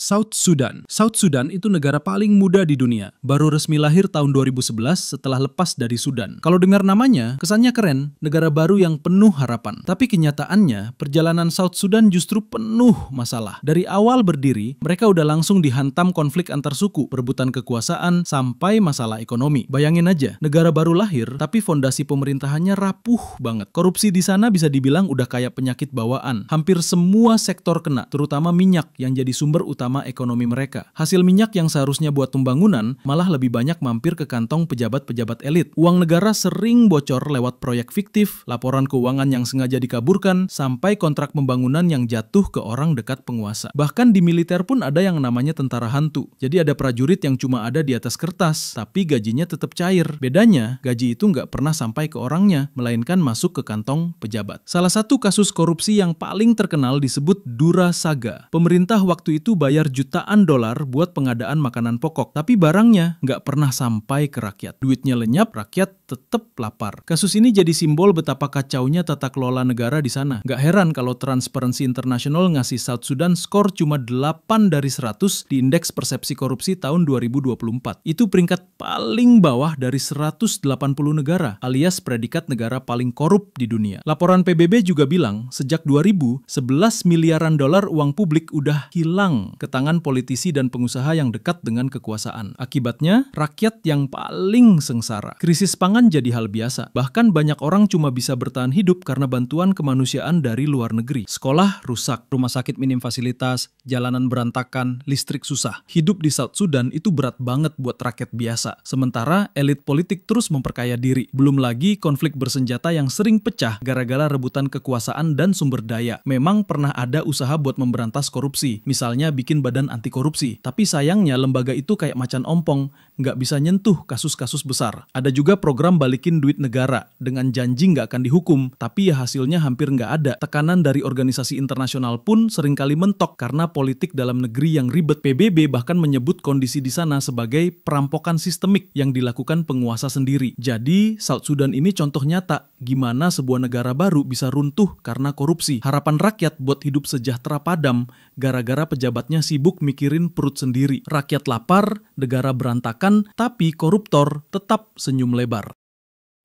South Sudan. South Sudan itu negara paling muda di dunia. Baru resmi lahir tahun 2011 setelah lepas dari Sudan. Kalau dengar namanya, kesannya keren, negara baru yang penuh harapan. Tapi kenyataannya, perjalanan South Sudan justru penuh masalah. Dari awal berdiri, mereka udah langsung dihantam konflik antar suku, perebutan kekuasaan, sampai masalah ekonomi. Bayangin aja, negara baru lahir, tapi fondasi pemerintahannya rapuh banget. Korupsi di sana bisa dibilang udah kayak penyakit bawaan. Hampir semua sektor kena, terutama minyak yang jadi sumber utama ekonomi mereka. Hasil minyak yang seharusnya buat pembangunan malah lebih banyak mampir ke kantong pejabat-pejabat elit. Uang negara sering bocor lewat proyek fiktif, laporan keuangan yang sengaja dikaburkan, sampai kontrak pembangunan yang jatuh ke orang dekat penguasa. Bahkan di militer pun ada yang namanya tentara hantu. Jadi ada prajurit yang cuma ada di atas kertas, tapi gajinya tetap cair. Bedanya, gaji itu nggak pernah sampai ke orangnya, melainkan masuk ke kantong pejabat. Salah satu kasus korupsi yang paling terkenal disebut Dura Saga. Pemerintah waktu itu bayar jutaan dolar buat pengadaan makanan pokok, tapi barangnya nggak pernah sampai ke rakyat. Duitnya lenyap, rakyat tetap lapar. Kasus ini jadi simbol betapa kacaunya tata kelola negara di sana. Nggak heran kalau Transparency International ngasih South Sudan skor cuma 8 dari 100 di Indeks Persepsi Korupsi tahun 2024. Itu peringkat paling bawah dari 180 negara, alias predikat negara paling korup di dunia. Laporan PBB juga bilang, sejak 2000, 11 miliaran dolar uang publik udah hilang ke tangan politisi dan pengusaha yang dekat dengan kekuasaan. Akibatnya, rakyat yang paling sengsara. Krisis pangan jadi hal biasa. Bahkan banyak orang cuma bisa bertahan hidup karena bantuan kemanusiaan dari luar negeri. Sekolah rusak, rumah sakit minim fasilitas, jalanan berantakan, listrik susah. Hidup di South Sudan itu berat banget buat rakyat biasa. Sementara elit politik terus memperkaya diri. Belum lagi konflik bersenjata yang sering pecah gara-gara rebutan kekuasaan dan sumber daya. Memang pernah ada usaha buat memberantas korupsi. Misalnya bikin badan anti korupsi. Tapi sayangnya lembaga itu kayak macan ompong, nggak bisa nyentuh kasus-kasus besar. Ada juga program balikin duit negara, dengan janji nggak akan dihukum, tapi ya hasilnya hampir nggak ada. Tekanan dari organisasi internasional pun seringkali mentok karena politik dalam negeri yang ribet. PBB bahkan menyebut kondisi di sana sebagai perampokan sistemik yang dilakukan penguasa sendiri. Jadi, South Sudan ini contoh nyata gimana sebuah negara baru bisa runtuh karena korupsi. Harapan rakyat buat hidup sejahtera padam gara-gara pejabatnya sibuk mikirin perut sendiri. Rakyat lapar, negara berantakan, tapi koruptor tetap senyum lebar.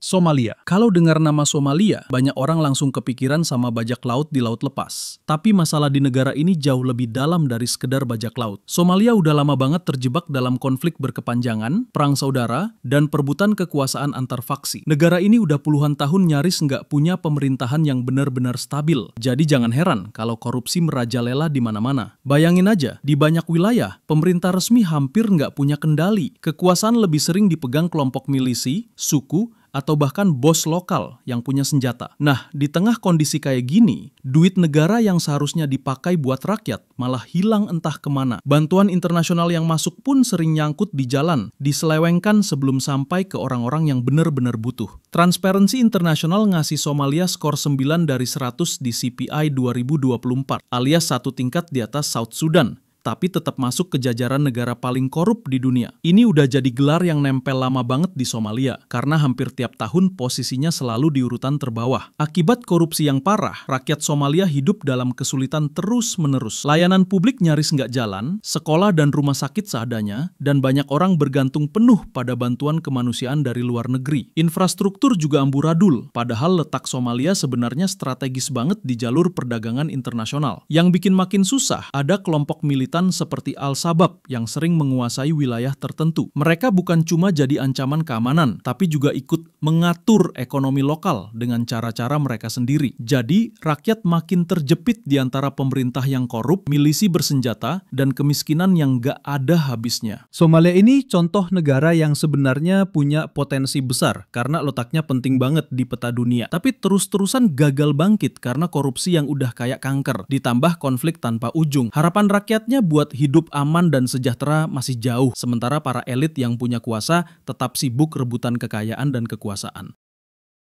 Somalia. Kalau dengar nama Somalia, banyak orang langsung kepikiran sama bajak laut di laut lepas. Tapi masalah di negara ini jauh lebih dalam dari sekedar bajak laut. Somalia udah lama banget terjebak dalam konflik berkepanjangan, perang saudara, dan perebutan kekuasaan antar faksi. Negara ini udah puluhan tahun nyaris nggak punya pemerintahan yang benar-benar stabil. Jadi jangan heran kalau korupsi merajalela di mana-mana. Bayangin aja, di banyak wilayah, pemerintah resmi hampir nggak punya kendali. Kekuasaan lebih sering dipegang kelompok milisi, suku, atau bahkan bos lokal yang punya senjata. Nah, di tengah kondisi kayak gini, duit negara yang seharusnya dipakai buat rakyat malah hilang entah kemana. Bantuan internasional yang masuk pun sering nyangkut di jalan, diselewengkan sebelum sampai ke orang-orang yang benar-benar butuh. Transparency International ngasih Somalia skor 9 dari 100 di CPI 2024, alias satu tingkat di atas South Sudan, tapi tetap masuk ke jajaran negara paling korup di dunia. Ini udah jadi gelar yang nempel lama banget di Somalia, karena hampir tiap tahun posisinya selalu di urutan terbawah. Akibat korupsi yang parah, rakyat Somalia hidup dalam kesulitan terus-menerus. Layanan publik nyaris nggak jalan, sekolah dan rumah sakit seadanya, dan banyak orang bergantung penuh pada bantuan kemanusiaan dari luar negeri. Infrastruktur juga amburadul, padahal letak Somalia sebenarnya strategis banget di jalur perdagangan internasional. Yang bikin makin susah, ada kelompok militan seperti Al-Shabaab yang sering menguasai wilayah tertentu. Mereka bukan cuma jadi ancaman keamanan, tapi juga ikut mengatur ekonomi lokal dengan cara-cara mereka sendiri. Jadi, rakyat makin terjepit di antara pemerintah yang korup, milisi bersenjata, dan kemiskinan yang gak ada habisnya. Somalia ini contoh negara yang sebenarnya punya potensi besar karena letaknya penting banget di peta dunia. Tapi terus-terusan gagal bangkit karena korupsi yang udah kayak kanker, ditambah konflik tanpa ujung. Harapan rakyatnya buat hidup aman dan sejahtera masih jauh, sementara para elit yang punya kuasa tetap sibuk rebutan kekayaan dan kekuasaan.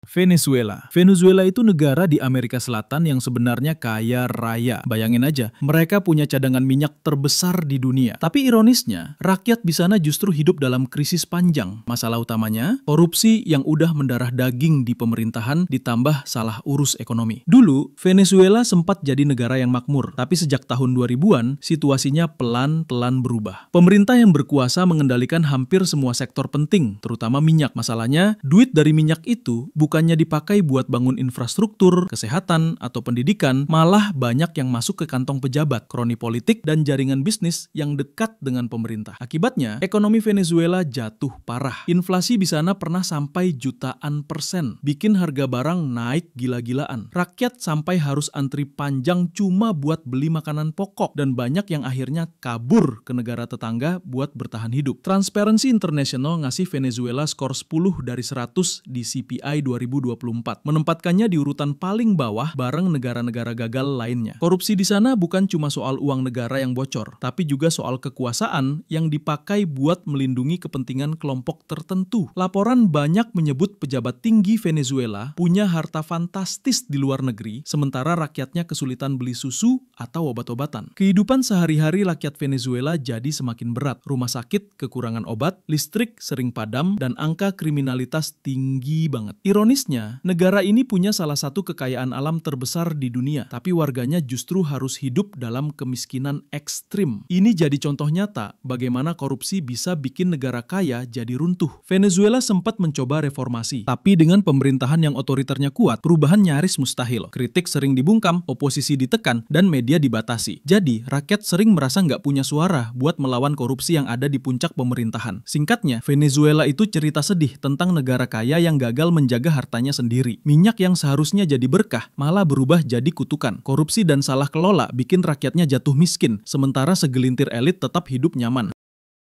Venezuela. Venezuela itu negara di Amerika Selatan yang sebenarnya kaya raya. Bayangin aja, mereka punya cadangan minyak terbesar di dunia. Tapi ironisnya, rakyat di sana justru hidup dalam krisis panjang. Masalah utamanya, korupsi yang udah mendarah daging di pemerintahan ditambah salah urus ekonomi. Dulu, Venezuela sempat jadi negara yang makmur, tapi sejak tahun 2000-an, situasinya pelan-pelan berubah. Pemerintah yang berkuasa mengendalikan hampir semua sektor penting, terutama minyak. Masalahnya, duit dari minyak itu bukannya dipakai buat bangun infrastruktur, kesehatan, atau pendidikan, malah banyak yang masuk ke kantong pejabat, kroni politik, dan jaringan bisnis yang dekat dengan pemerintah. Akibatnya, ekonomi Venezuela jatuh parah. Inflasi di sana pernah sampai jutaan %, bikin harga barang naik gila-gilaan. Rakyat sampai harus antri panjang cuma buat beli makanan pokok, dan banyak yang akhirnya kabur ke negara tetangga buat bertahan hidup. Transparency International ngasih Venezuela skor 10 dari 100 di CPI 2024, menempatkannya di urutan paling bawah bareng negara-negara gagal lainnya. Korupsi di sana bukan cuma soal uang negara yang bocor, tapi juga soal kekuasaan yang dipakai buat melindungi kepentingan kelompok tertentu. Laporan banyak menyebut pejabat tinggi Venezuela punya harta fantastis di luar negeri, sementara rakyatnya kesulitan beli susu atau obat-obatan. Kehidupan sehari-hari rakyat Venezuela jadi semakin berat. Rumah sakit kekurangan obat, listrik sering padam, dan angka kriminalitas tinggi banget. Ironisnya, negara ini punya salah satu kekayaan alam terbesar di dunia, tapi warganya justru harus hidup dalam kemiskinan ekstrim. Ini jadi contoh nyata bagaimana korupsi bisa bikin negara kaya jadi runtuh. Venezuela sempat mencoba reformasi, tapi dengan pemerintahan yang otoriternya kuat, perubahan nyaris mustahil. Kritik sering dibungkam, oposisi ditekan, dan media dibatasi. Jadi, rakyat sering merasa nggak punya suara buat melawan korupsi yang ada di puncak pemerintahan. Singkatnya, Venezuela itu cerita sedih tentang negara kaya yang gagal menjaga hartanya sendiri. Minyak yang seharusnya jadi berkah malah berubah jadi kutukan. Korupsi dan salah kelola bikin rakyatnya jatuh miskin, sementara segelintir elit tetap hidup nyaman.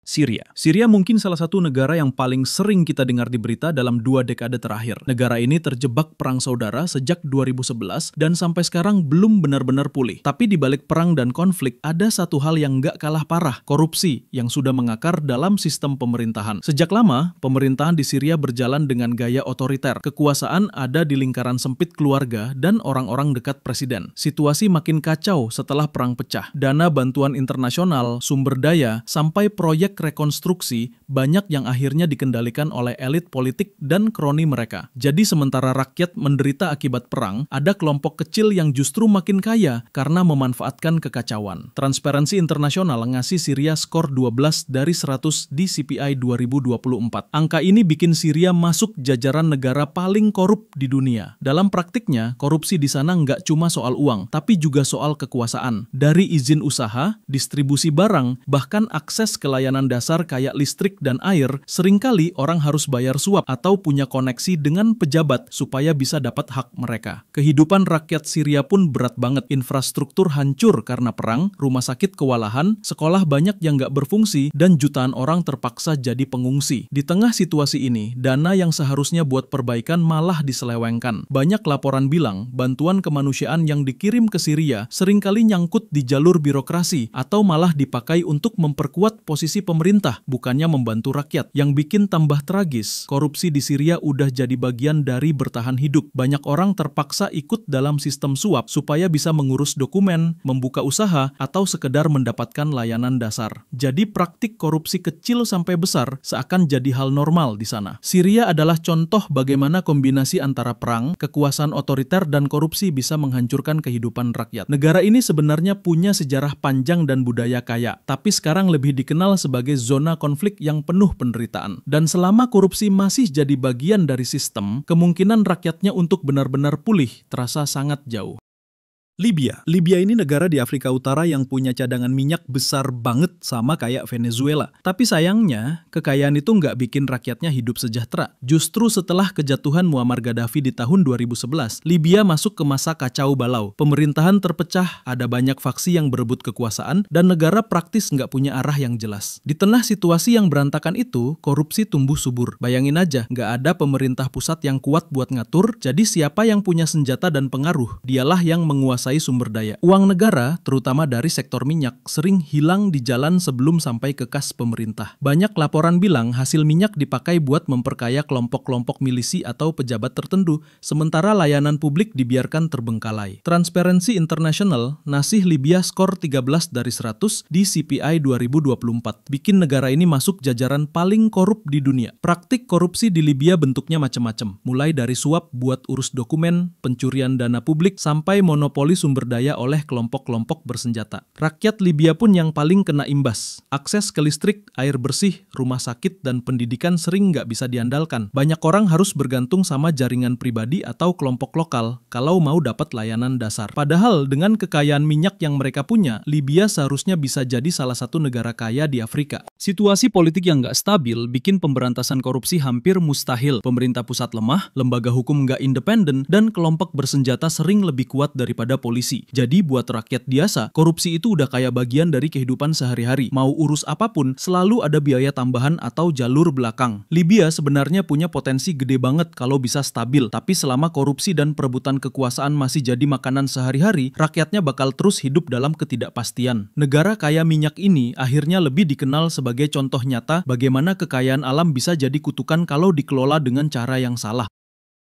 Syria. Syria mungkin salah satu negara yang paling sering kita dengar di berita dalam 2 dekade terakhir. Negara ini terjebak perang saudara sejak 2011 dan sampai sekarang belum benar-benar pulih. Tapi di balik perang dan konflik ada satu hal yang nggak kalah parah, korupsi yang sudah mengakar dalam sistem pemerintahan. Sejak lama, pemerintahan di Syria berjalan dengan gaya otoriter. Kekuasaan ada di lingkaran sempit keluarga dan orang-orang dekat presiden. Situasi makin kacau setelah perang pecah. Dana bantuan internasional, sumber daya, sampai proyek rekonstruksi banyak yang akhirnya dikendalikan oleh elit politik dan kroni mereka. Jadi sementara rakyat menderita akibat perang, ada kelompok kecil yang justru makin kaya karena memanfaatkan kekacauan. Transparency International ngasih Syria skor 12 dari 100 di CPI 2024. Angka ini bikin Syria masuk jajaran negara paling korup di dunia. Dalam praktiknya, korupsi di sana nggak cuma soal uang, tapi juga soal kekuasaan. Dari izin usaha, distribusi barang, bahkan akses ke layanan dasar kayak listrik dan air, seringkali orang harus bayar suap atau punya koneksi dengan pejabat supaya bisa dapat hak mereka. Kehidupan rakyat Syria pun berat banget. Infrastruktur hancur karena perang, rumah sakit kewalahan, sekolah banyak yang nggak berfungsi, dan jutaan orang terpaksa jadi pengungsi. Di tengah situasi ini, dana yang seharusnya buat perbaikan malah diselewengkan. Banyak laporan bilang, bantuan kemanusiaan yang dikirim ke Syria seringkali nyangkut di jalur birokrasi atau malah dipakai untuk memperkuat posisi pemerintah, bukannya membantu rakyat. Yang bikin tambah tragis, korupsi di Syria udah jadi bagian dari bertahan hidup. Banyak orang terpaksa ikut dalam sistem suap supaya bisa mengurus dokumen, membuka usaha, atau sekedar mendapatkan layanan dasar. Jadi praktik korupsi kecil sampai besar seakan jadi hal normal di sana. Syria adalah contoh bagaimana kombinasi antara perang, kekuasaan otoriter, dan korupsi bisa menghancurkan kehidupan rakyat. Negara ini sebenarnya punya sejarah panjang dan budaya kaya, tapi sekarang lebih dikenal sebagai zona konflik yang penuh penderitaan. Dan selama korupsi masih jadi bagian dari sistem, kemungkinan rakyatnya untuk benar-benar pulih terasa sangat jauh. Libya. Libya ini negara di Afrika Utara yang punya cadangan minyak besar banget sama kayak Venezuela. Tapi sayangnya, kekayaan itu nggak bikin rakyatnya hidup sejahtera. Justru setelah kejatuhan Muammar Gaddafi di tahun 2011, Libya masuk ke masa kacau balau. Pemerintahan terpecah, ada banyak faksi yang berebut kekuasaan, dan negara praktis nggak punya arah yang jelas. Di tengah situasi yang berantakan itu, korupsi tumbuh subur. Bayangin aja, nggak ada pemerintah pusat yang kuat buat ngatur, jadi siapa yang punya senjata dan pengaruh, dialah yang menguasai menguasai sumber daya. Uang negara, terutama dari sektor minyak, sering hilang di jalan sebelum sampai ke kas pemerintah. Banyak laporan bilang hasil minyak dipakai buat memperkaya kelompok-kelompok milisi atau pejabat tertentu, sementara layanan publik dibiarkan terbengkalai. Transparency International ngasih Libya skor 13 dari 100 di CPI 2024, bikin negara ini masuk jajaran paling korup di dunia. Praktik korupsi di Libya bentuknya macam-macam, mulai dari suap buat urus dokumen, pencurian dana publik, sampai monopoli sumber daya oleh kelompok-kelompok bersenjata. Rakyat Libya pun yang paling kena imbas. Akses ke listrik, air bersih, rumah sakit, dan pendidikan sering nggak bisa diandalkan. Banyak orang harus bergantung sama jaringan pribadi atau kelompok lokal kalau mau dapat layanan dasar. Padahal dengan kekayaan minyak yang mereka punya, Libya seharusnya bisa jadi salah satu negara kaya di Afrika. Situasi politik yang nggak stabil bikin pemberantasan korupsi hampir mustahil. Pemerintah pusat lemah, lembaga hukum nggak independen, dan kelompok bersenjata sering lebih kuat daripada polisi. Jadi buat rakyat biasa, korupsi itu udah kayak bagian dari kehidupan sehari-hari. Mau urus apapun, selalu ada biaya tambahan atau jalur belakang. Libya sebenarnya punya potensi gede banget kalau bisa stabil, tapi selama korupsi dan perebutan kekuasaan masih jadi makanan sehari-hari, rakyatnya bakal terus hidup dalam ketidakpastian. Negara kaya minyak ini akhirnya lebih dikenal sebagai contoh nyata bagaimana kekayaan alam bisa jadi kutukan kalau dikelola dengan cara yang salah.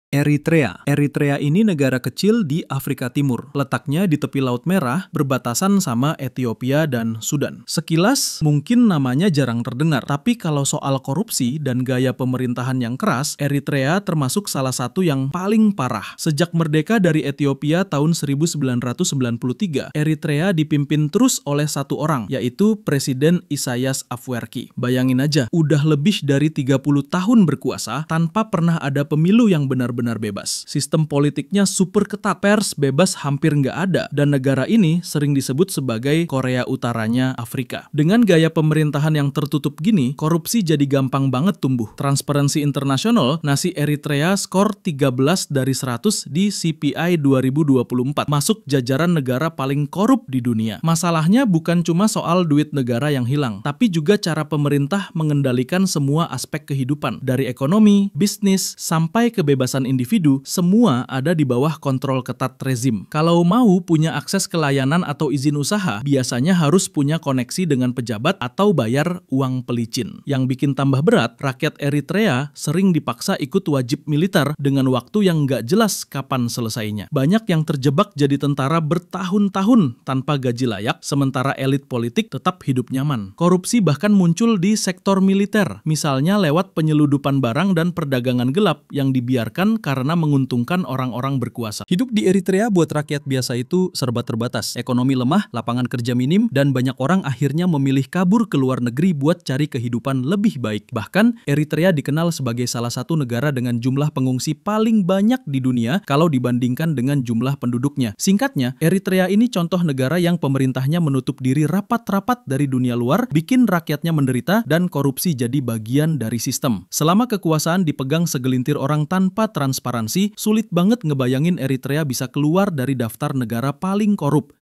Eritrea. Eritrea ini negara kecil di Afrika Timur. Letaknya di tepi Laut Merah, berbatasan sama Ethiopia dan Sudan. Sekilas mungkin namanya jarang terdengar, tapi kalau soal korupsi dan gaya pemerintahan yang keras, Eritrea termasuk salah satu yang paling parah. Sejak merdeka dari Ethiopia tahun 1993, Eritrea dipimpin terus oleh satu orang, yaitu Presiden Isaias Afwerki. Bayangin aja, udah lebih dari 30 tahun berkuasa tanpa pernah ada pemilu yang benar-benar bebas. Sistem politiknya super ketat, pers bebas hampir nggak ada, dan negara ini sering disebut sebagai Korea Utaranya Afrika. Dengan gaya pemerintahan yang tertutup gini, korupsi jadi gampang banget tumbuh. Transparency International ngasih Eritrea skor 13 dari 100 di CPI 2024, masuk jajaran negara paling korup di dunia. Masalahnya bukan cuma soal duit negara yang hilang, tapi juga cara pemerintah mengendalikan semua aspek kehidupan, dari ekonomi, bisnis, sampai kebebasan individu, semua ada di bawah kontrol ketat rezim. Kalau mau punya akses ke layanan atau izin usaha, biasanya harus punya koneksi dengan pejabat atau bayar uang pelicin. Yang bikin tambah berat, rakyat Eritrea sering dipaksa ikut wajib militer dengan waktu yang nggak jelas kapan selesainya. Banyak yang terjebak jadi tentara bertahun-tahun tanpa gaji layak, sementara elit politik tetap hidup nyaman. Korupsi bahkan muncul di sektor militer, misalnya lewat penyeludupan barang dan perdagangan gelap yang dibiarkan karena menguntungkan orang-orang berkuasa. Hidup di Eritrea buat rakyat biasa itu serba terbatas. Ekonomi lemah, lapangan kerja minim, dan banyak orang akhirnya memilih kabur ke luar negeri buat cari kehidupan lebih baik. Bahkan, Eritrea dikenal sebagai salah satu negara dengan jumlah pengungsi paling banyak di dunia kalau dibandingkan dengan jumlah penduduknya. Singkatnya, Eritrea ini contoh negara yang pemerintahnya menutup diri rapat-rapat dari dunia luar, bikin rakyatnya menderita, dan korupsi jadi bagian dari sistem. Selama kekuasaan dipegang segelintir orang tanpa transparansi, sulit banget ngebayangin Eritrea bisa keluar dari daftar negara paling korup.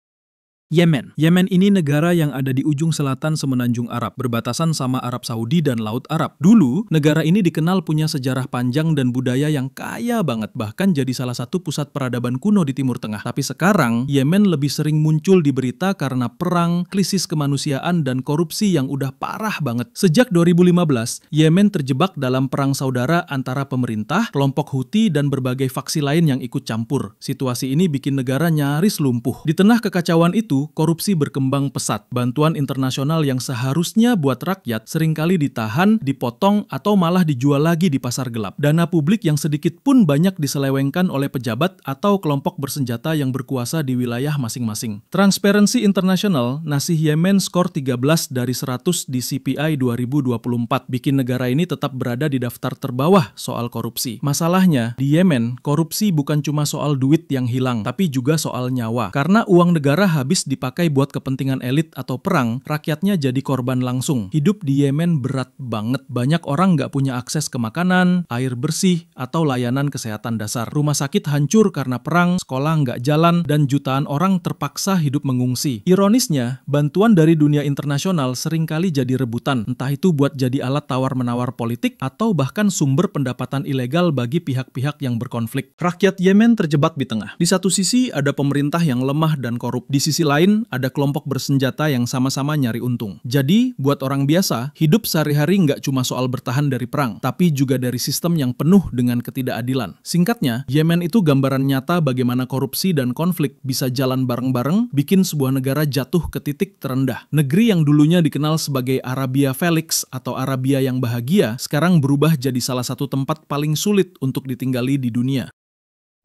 Yemen. Yemen ini negara yang ada di ujung selatan Semenanjung Arab, berbatasan sama Arab Saudi dan Laut Arab. Dulu, negara ini dikenal punya sejarah panjang dan budaya yang kaya banget, bahkan jadi salah satu pusat peradaban kuno di Timur Tengah. Tapi sekarang, Yemen lebih sering muncul di berita karena perang, krisis kemanusiaan, dan korupsi yang udah parah banget. Sejak 2015, Yemen terjebak dalam perang saudara antara pemerintah, kelompok Houthi, dan berbagai faksi lain yang ikut campur. Situasi ini bikin negara nyaris lumpuh. Di tengah kekacauan itu, korupsi berkembang pesat. Bantuan internasional yang seharusnya buat rakyat seringkali ditahan, dipotong, atau malah dijual lagi di pasar gelap. Dana publik yang sedikit pun banyak diselewengkan oleh pejabat atau kelompok bersenjata yang berkuasa di wilayah masing-masing. Transparency International ngasih Yemen skor 13 dari 100 di CPI 2024, bikin negara ini tetap berada di daftar terbawah soal korupsi. Masalahnya, di Yemen, korupsi bukan cuma soal duit yang hilang, tapi juga soal nyawa. Karena uang negara habis dipakai buat kepentingan elit atau perang, rakyatnya jadi korban langsung. Hidup di Yemen berat banget. Banyak orang nggak punya akses ke makanan, air bersih, atau layanan kesehatan dasar. Rumah sakit hancur karena perang, sekolah nggak jalan, dan jutaan orang terpaksa hidup mengungsi. Ironisnya, bantuan dari dunia internasional seringkali jadi rebutan, entah itu buat jadi alat tawar-menawar politik atau bahkan sumber pendapatan ilegal bagi pihak-pihak yang berkonflik. Rakyat Yemen terjebak di tengah. Di satu sisi ada pemerintah yang lemah dan korup. Di sisi lain ada kelompok bersenjata yang sama-sama nyari untung. Jadi, buat orang biasa, hidup sehari-hari nggak cuma soal bertahan dari perang, tapi juga dari sistem yang penuh dengan ketidakadilan. Singkatnya, Yemen itu gambaran nyata bagaimana korupsi dan konflik bisa jalan bareng-bareng, bikin sebuah negara jatuh ke titik terendah. Negeri yang dulunya dikenal sebagai Arabia Felix atau Arabia yang bahagia, sekarang berubah jadi salah satu tempat paling sulit untuk ditinggali di dunia.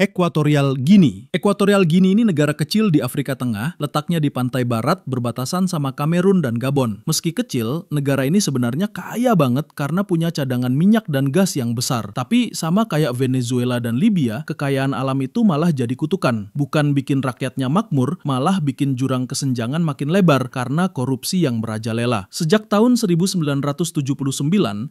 Ekuatorial Guinea. Ekuatorial Guinea ini negara kecil di Afrika Tengah, letaknya di pantai barat berbatasan sama Kamerun dan Gabon. Meski kecil, negara ini sebenarnya kaya banget karena punya cadangan minyak dan gas yang besar. Tapi sama kayak Venezuela dan Libya, kekayaan alam itu malah jadi kutukan. Bukan bikin rakyatnya makmur, malah bikin jurang kesenjangan makin lebar karena korupsi yang merajalela. Sejak tahun 1979,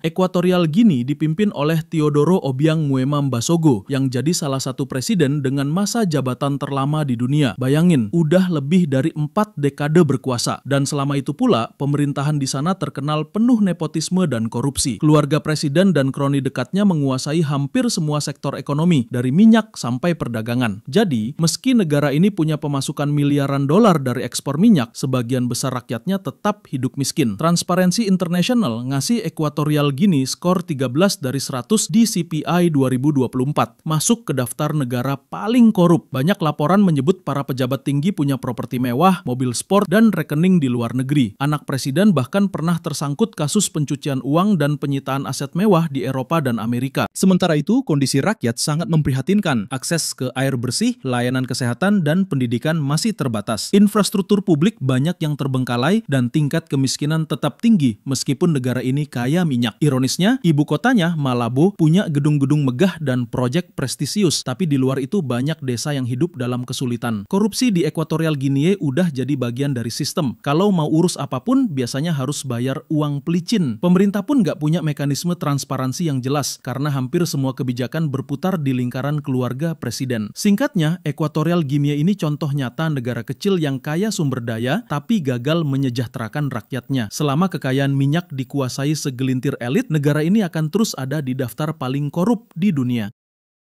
Ekuatorial Guinea dipimpin oleh Teodoro Obiang Nguema Mbasogo yang jadi salah satu presiden dengan masa jabatan terlama di dunia. Bayangin, udah lebih dari 4 dekade berkuasa. Dan selama itu pula, pemerintahan di sana terkenal penuh nepotisme dan korupsi. Keluarga presiden dan kroni dekatnya menguasai hampir semua sektor ekonomi, dari minyak sampai perdagangan. Jadi, meski negara ini punya pemasukan miliaran dolar dari ekspor minyak, sebagian besar rakyatnya tetap hidup miskin. Transparency International ngasih Ekuatorial Guinea skor 13 dari 100 di CPI 2024. Masuk ke daftar negara paling korup. Banyak laporan menyebut para pejabat tinggi punya properti mewah, mobil sport, dan rekening di luar negeri. Anak presiden bahkan pernah tersangkut kasus pencucian uang dan penyitaan aset mewah di Eropa dan Amerika. Sementara itu, kondisi rakyat sangat memprihatinkan. Akses ke air bersih, layanan kesehatan, dan pendidikan masih terbatas. Infrastruktur publik banyak yang terbengkalai dan tingkat kemiskinan tetap tinggi meskipun negara ini kaya minyak. Ironisnya, ibu kotanya, Malabo, punya gedung-gedung megah dan proyek prestisius, tapi di luar itu banyak desa yang hidup dalam kesulitan. Korupsi di Ekuatorial Guinea udah jadi bagian dari sistem. Kalau mau urus apapun, biasanya harus bayar uang pelicin. Pemerintah pun nggak punya mekanisme transparansi yang jelas, karena hampir semua kebijakan berputar di lingkaran keluarga presiden. Singkatnya, Ekuatorial Guinea ini contoh nyata negara kecil yang kaya sumber daya, tapi gagal menyejahterakan rakyatnya. Selama kekayaan minyak dikuasai segelintir elit, negara ini akan terus ada di daftar paling korup di dunia.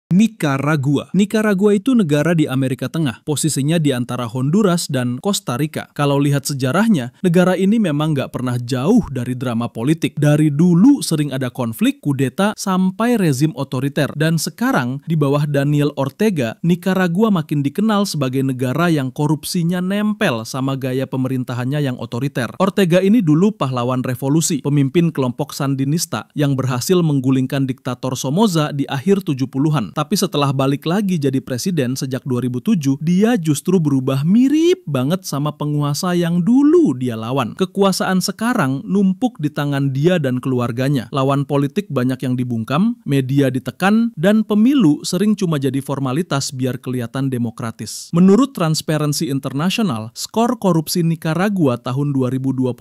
Nicaragua. Nicaragua itu negara di Amerika Tengah, posisinya di antara Honduras dan Costa Rica. Kalau lihat sejarahnya, negara ini memang nggak pernah jauh dari drama politik. Dari dulu sering ada konflik, kudeta, sampai rezim otoriter. Dan sekarang, di bawah Daniel Ortega, Nicaragua makin dikenal sebagai negara yang korupsinya nempel sama gaya pemerintahannya yang otoriter. Ortega ini dulu pahlawan revolusi, pemimpin kelompok Sandinista yang berhasil menggulingkan diktator Somoza di akhir 70-an. Tapi setelah balik lagi jadi presiden sejak 2007, dia justru berubah mirip banget sama penguasa yang dulu dia lawan. Kekuasaan sekarang numpuk di tangan dia dan keluarganya. Lawan politik banyak yang dibungkam, media ditekan, dan pemilu sering cuma jadi formalitas biar kelihatan demokratis. Menurut Transparency International, skor korupsi Nicaragua tahun 2024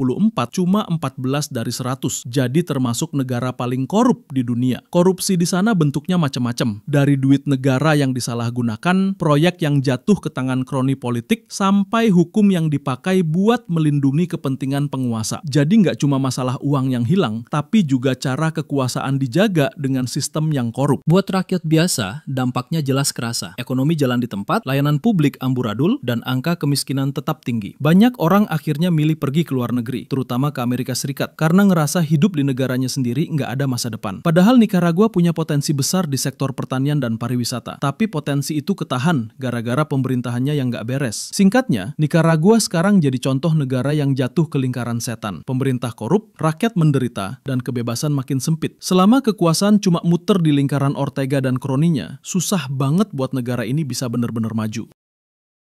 cuma 14 dari 100. Jadi termasuk negara paling korup di dunia. Korupsi di sana bentuknya macam-macam. Dari duit negara yang disalahgunakan, proyek yang jatuh ke tangan kroni politik, sampai hukum yang dipakai buat melindungi kepentingan penguasa. Jadi nggak cuma masalah uang yang hilang, tapi juga cara kekuasaan dijaga dengan sistem yang korup. Buat rakyat biasa, dampaknya jelas kerasa. Ekonomi jalan di tempat, layanan publik amburadul, dan angka kemiskinan tetap tinggi. Banyak orang akhirnya milih pergi ke luar negeri, terutama ke Amerika Serikat, karena ngerasa hidup di negaranya sendiri nggak ada masa depan. Padahal Nicaragua punya potensi besar di sektor pertanian dan pariwisata. Tapi potensi itu ketahan gara-gara pemerintahannya yang nggak beres. Singkatnya, Nicaragua sekarang jadi contoh negara yang jatuh ke lingkaran setan. Pemerintah korup, rakyat menderita, dan kebebasan makin sempit. Selama kekuasaan cuma muter di lingkaran Ortega dan kroninya, susah banget buat negara ini bisa benar-benar maju.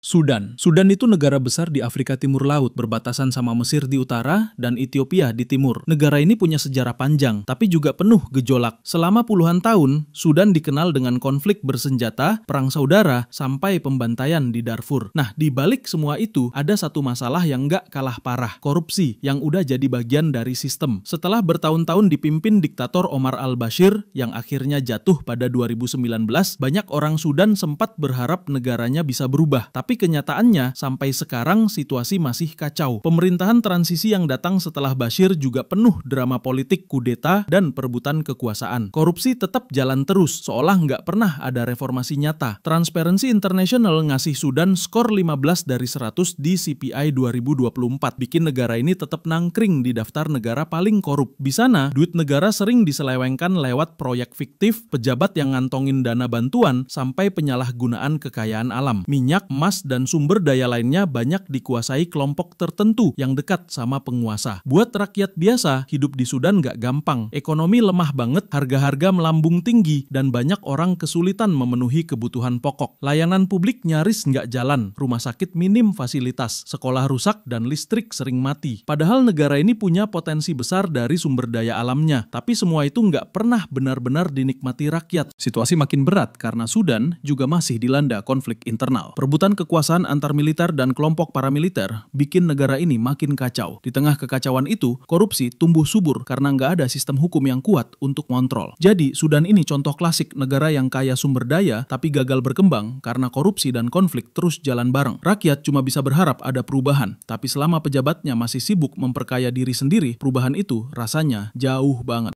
Sudan itu negara besar di Afrika Timur Laut, berbatasan sama Mesir di utara dan Ethiopia di timur. Negara ini punya sejarah panjang, tapi juga penuh gejolak. Selama puluhan tahun, Sudan dikenal dengan konflik bersenjata, perang saudara, sampai pembantaian di Darfur. Nah, di balik semua itu, ada satu masalah yang nggak kalah parah, korupsi, yang udah jadi bagian dari sistem. Setelah bertahun-tahun dipimpin diktator Omar al-Bashir, yang akhirnya jatuh pada 2019, banyak orang Sudan sempat berharap negaranya bisa berubah. Tapi kenyataannya, sampai sekarang situasi masih kacau. Pemerintahan transisi yang datang setelah Bashir juga penuh drama politik kudeta dan perebutan kekuasaan. Korupsi tetap jalan terus, seolah nggak pernah ada reformasi nyata. Transparency International ngasih Sudan skor 15 dari 100 di CPI 2024, bikin negara ini tetap nangkring di daftar negara paling korup. Di sana, duit negara sering diselewengkan lewat proyek fiktif, pejabat yang ngantongin dana bantuan, sampai penyalahgunaan kekayaan alam. Minyak, emas, dan sumber daya lainnya banyak dikuasai kelompok tertentu yang dekat sama penguasa. Buat rakyat biasa, hidup di Sudan gak gampang. Ekonomi lemah banget, harga-harga melambung tinggi, dan banyak orang kesulitan memenuhi kebutuhan pokok. Layanan publik nyaris nggak jalan, rumah sakit minim fasilitas, sekolah rusak, dan listrik sering mati. Padahal negara ini punya potensi besar dari sumber daya alamnya, tapi semua itu nggak pernah benar-benar dinikmati rakyat. Situasi makin berat karena Sudan juga masih dilanda konflik internal. Perebutan kekuasaan antar militer dan kelompok paramiliter bikin negara ini makin kacau. Di tengah kekacauan itu, korupsi tumbuh subur karena nggak ada sistem hukum yang kuat untuk kontrol. Jadi, Sudan ini contoh klasik negara yang kaya sumber daya tapi gagal berkembang karena korupsi dan konflik terus jalan bareng. Rakyat cuma bisa berharap ada perubahan, tapi selama pejabatnya masih sibuk memperkaya diri sendiri, perubahan itu rasanya jauh banget.